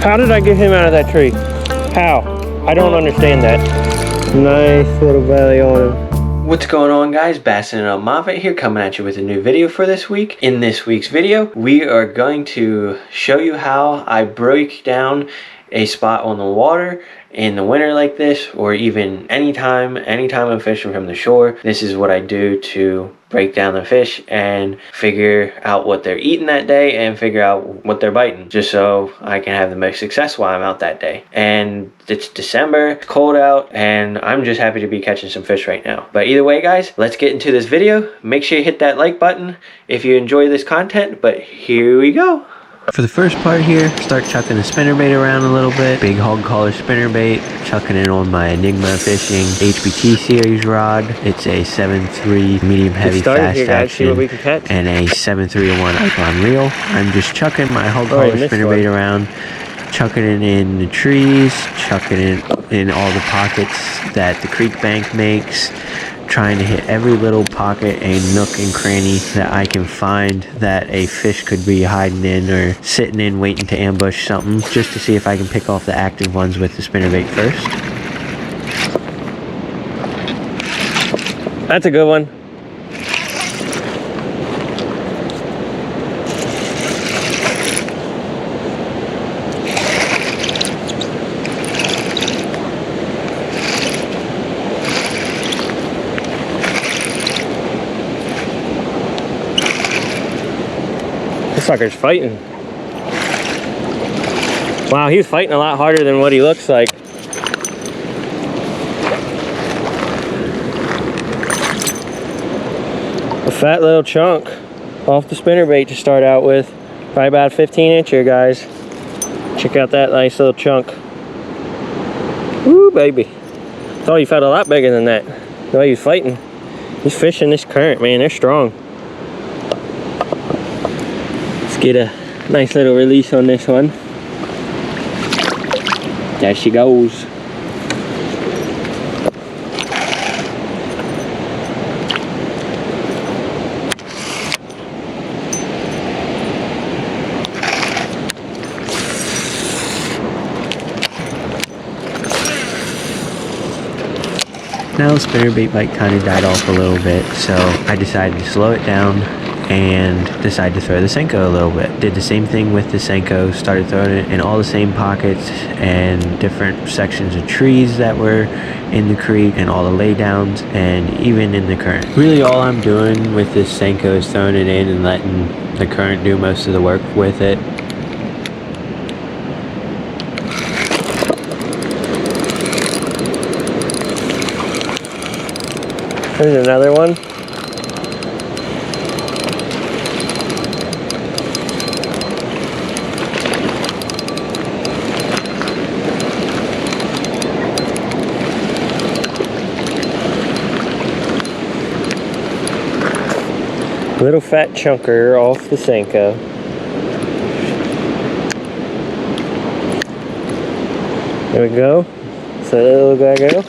How did I get him out of that tree? How? I don't understand that. Nice little belly on him. What's going on, guys? Bassin and Moffat here, coming at you with a new video for this week. In this week's video, we are going to show you how I break down a spot on the water in the winter like this, or even anytime I'm fishing from the shore. This is what I do to break down the fish and figure out what they're eating that day and figure out what they're biting, just so I can have the most success while I'm out that day. And it's December, it's cold out, and I'm just happy to be catching some fish right now. But either way, guys, let's get into this video. Make sure you hit that like button if you enjoy this content, but here we go. For the first part here, start chucking the spinnerbait around a little bit. Big hog collar spinnerbait, chucking it on my Enigma Fishing HBT series rod. It's a 7.3 medium heavy fast action and a 7.3-1 Icon reel. I'm just chucking my hog collar spinnerbait around, chucking it in the trees, chucking it in all the pockets that the creek bank makes, trying to hit every little pocket and nook and cranny that I can find that a fish could be hiding in or sitting in waiting to ambush something, just to see if I can pick off the active ones with the spinnerbait first. That's a good one. This sucker's fighting. Wow, he's fighting a lot harder than what he looks like. A fat little chunk off the spinnerbait to start out with. Probably about a 15-incher, guys. Check out that nice little chunk. Woo, baby. Thought he felt a lot bigger than that. The way he's fighting. He's fishing this current, man. They're strong. Get a nice little release on this one. There she goes. Now the spinnerbait bite kind of died off a little bit, so I decided to slow it down and decided to throw the senko a little bit. Did the same thing with the senko, started throwing it in all the same pockets and different sections of trees that were in the creek and all the laydowns and even in the current. Really all I'm doing with this senko is throwing it in and letting the current do most of the work with it. There's another one. Little fat chunker off the senko. There we go. So that little guy go.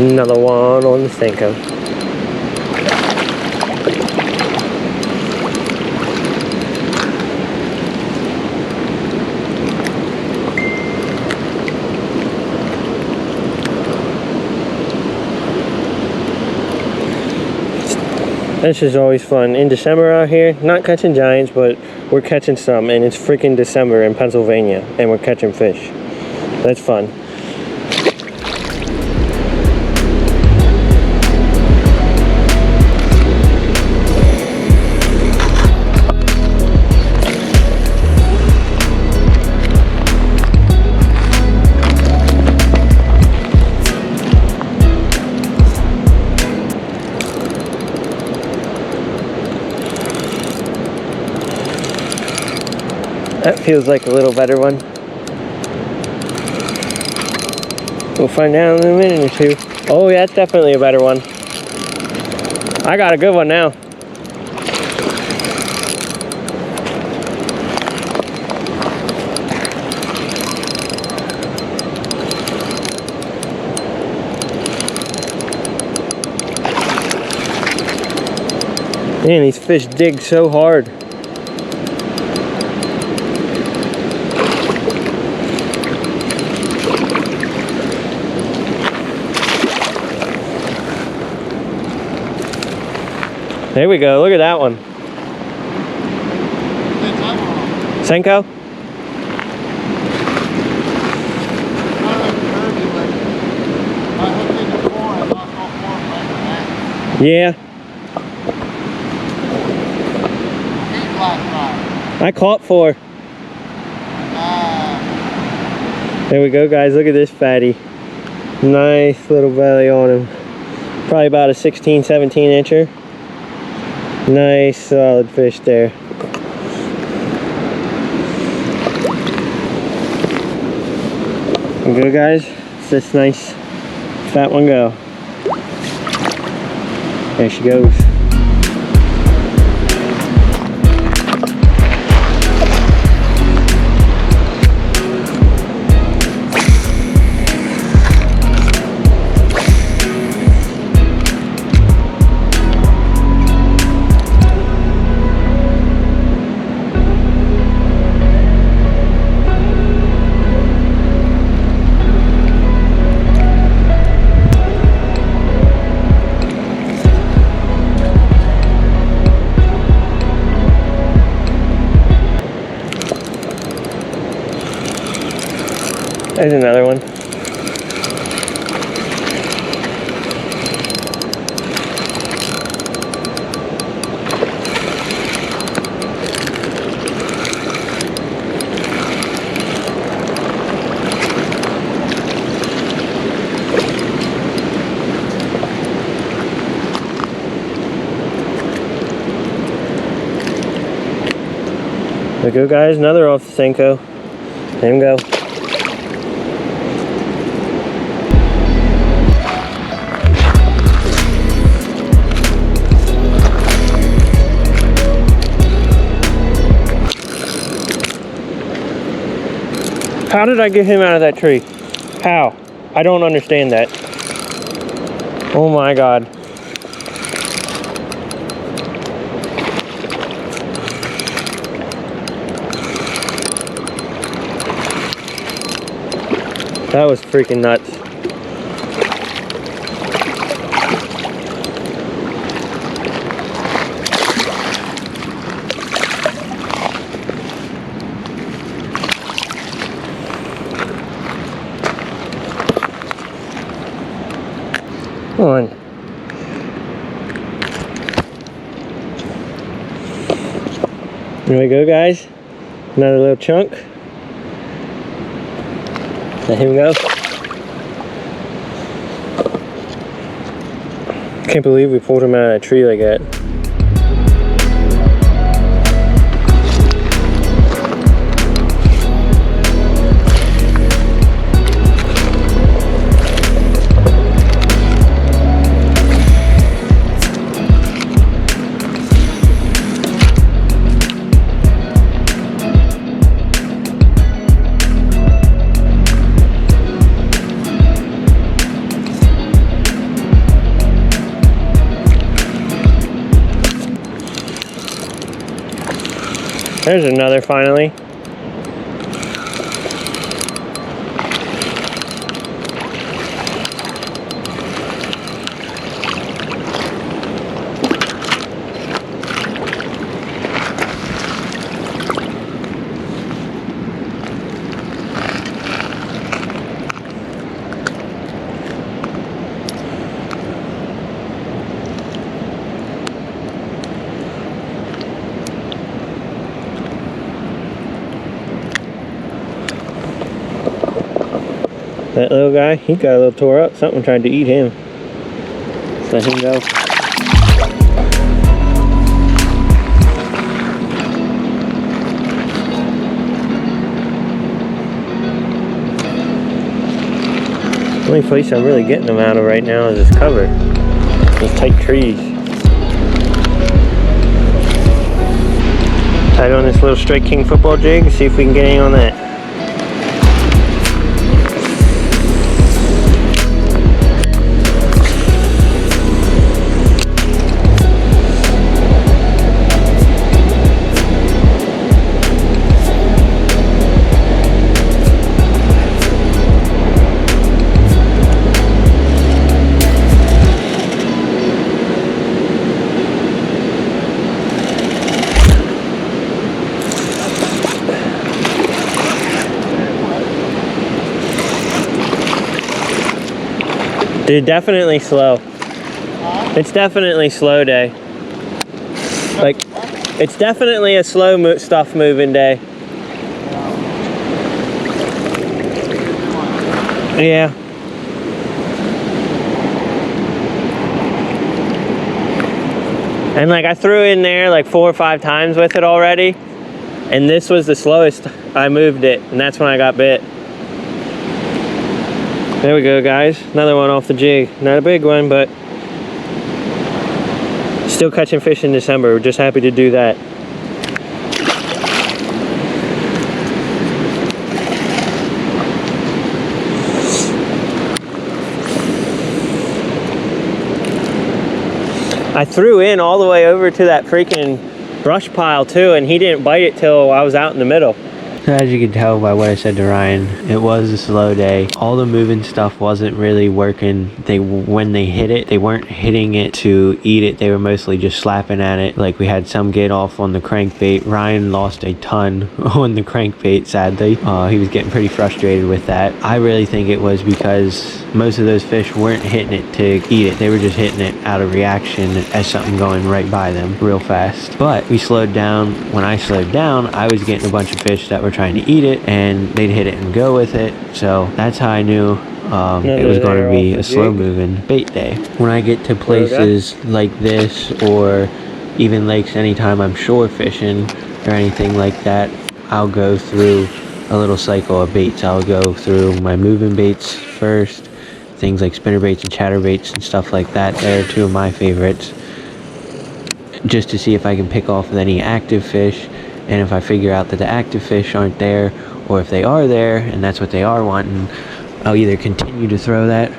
Another one on the senko. This is always fun. In December out here, not catching giants, but we're catching some, and it's freaking December in Pennsylvania, and we're catching fish. That's fun. That feels like a little better one. We'll find out in a minute or two. Oh, yeah, that's definitely a better one. I got a good one now. Man, these fish dig so hard. There we go, look at that one. Senko? Yeah. I caught 4. There we go, guys. Look at this fatty. Nice little belly on him. Probably about a 16, 17 incher. Nice solid fish there. There we go, guys. Let's this nice fat one go. There she goes. There's another one. There we go, guys. Another off the senko. Let him go. How did I get him out of that tree? How? I don't understand that. Oh my God. That was freaking nuts. Come on. There we go, guys. Another little chunk. Let him go. Can't believe we pulled him out of that tree like that. There's another finally. That little guy, he got a little tore up. Something tried to eat him. Let him go. Only place I'm really getting them out of right now is this cover. Those tight trees. Tied on this little Strike King football jig, see if we can get any on that. Dude, definitely slow. It's definitely slow day. Like, it's definitely a slow stuff moving day. Yeah. And like I threw in there like 4 or 5 times with it already. And this was the slowest I moved it. And that's when I got bit. There we go, guys. Another one off the jig. Not a big one, but still catching fish in December. We're just happy to do that. I threw in all the way over to that freaking brush pile too, and he didn't bite it till I was out in the middle. So as you can tell by what I said to Ryan, it was a slow day. All the moving stuff wasn't really working. When they hit it, they weren't hitting it to eat it. They were mostly just slapping at it. Like we had some get off on the crankbait. Ryan lost a ton on the crankbait, sadly. He was getting pretty frustrated with that. I really think it was because most of those fish weren't hitting it to eat it. They were just hitting it out of reaction as something going right by them real fast. But we slowed down. When I slowed down, I was getting a bunch of fish that were trying to eat it, and they'd hit it and go with it. So that's how I knew it was going to be a slow moving bait day. When I get to places like this, or even lakes, anytime I'm shore fishing or anything like that, I'll go through a little cycle of baits. I'll go through my moving baits first, things like spinner baits and chatter baits and stuff like that. They're two of my favorites, just to see if I can pick off any active fish. And if I figure out that the active fish aren't there, or if they are there and that's what they are wanting, I'll either continue to throw that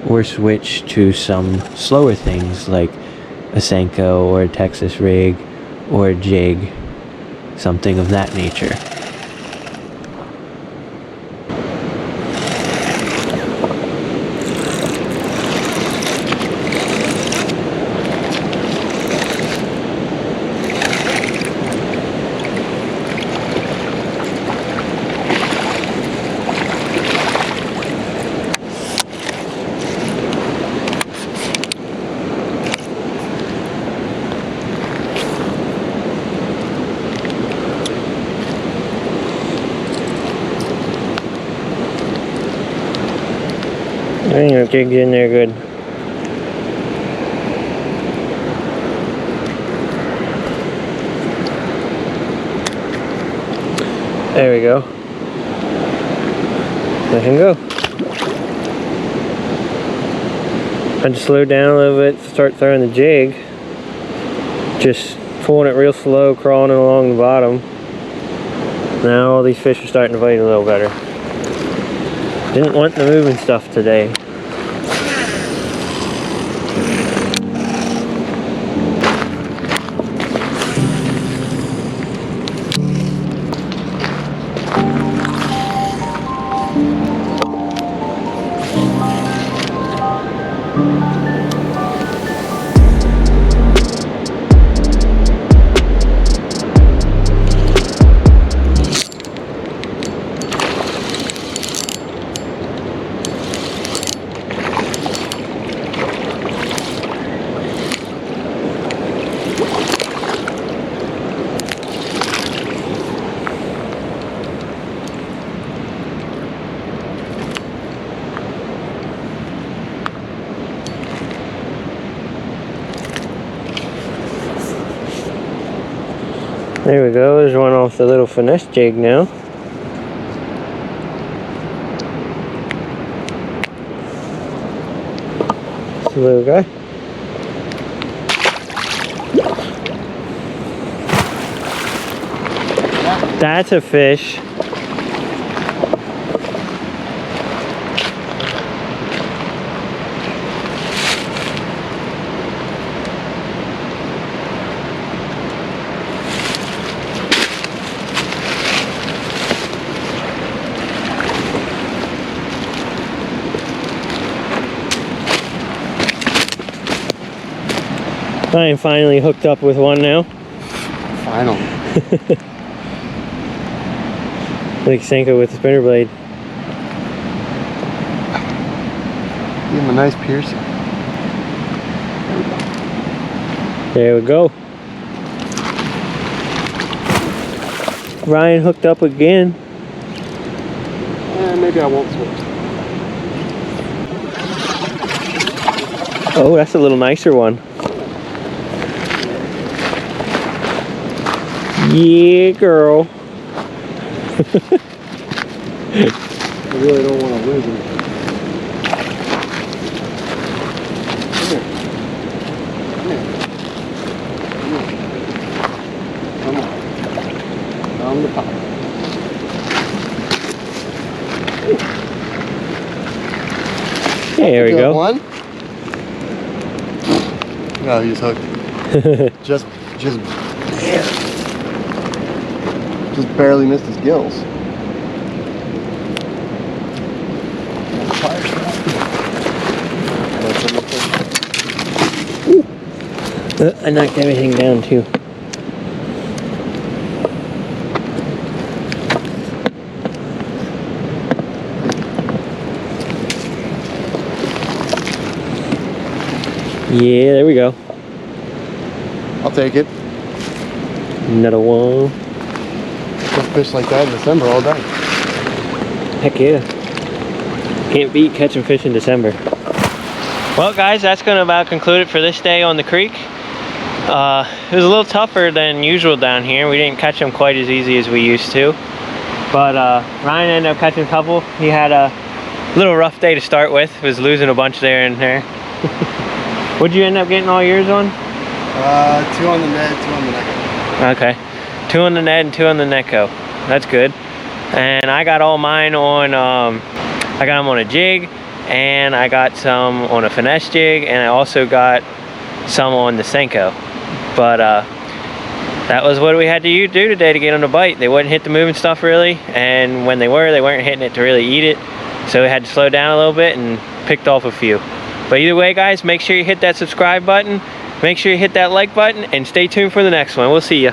or switch to some slower things like a senko or a Texas rig or a jig, something of that nature. I think our jig's in there good. There we go. Let him go. I just slowed down a little bit to start throwing the jig. Just pulling it real slow, crawling it along the bottom. Now all these fish are starting to bite a little better. Didn't want the moving stuff today. There we go, there's one off the little finesse jig now. Little guy. That's a fish. I am finally hooked up with one now. Finally. Like senko with the spinner blade. Give him a nice piercing. There we go. Ryan hooked up again. Maybe I won't switch. Oh, that's a little nicer one. Yeah, girl. I really don't want to lose him. Come on. Down the top. There we go. One. No, he's hooked. just barely missed his gills. I knocked everything down too. Yeah, there we go. I'll take it. Another one. Just fish like that in December all day. Heck yeah. Can't beat catching fish in December. Well guys, that's going to about conclude it for this day on the creek. It was a little tougher than usual down here. We didn't catch them quite as easy as we used to. But Ryan ended up catching a couple. He had a little rough day to start with. Was losing a bunch there and there. What'd you end up getting all yours on? 2 on the net, 2 on the neko. Okay. 2 on the net and 2 on the neko. That's good. And I got all mine on, I got them on a jig, and I got some on a finesse jig, and I also got some on the senko. But that was what we had to do today to get them to bite. They wouldn't hit the moving stuff really, and when they weren't hitting it to really eat it. So we had to slow down a little bit and picked off a few. But either way guys, make sure you hit that subscribe button, make sure you hit that like button, and stay tuned for the next one. We'll see ya.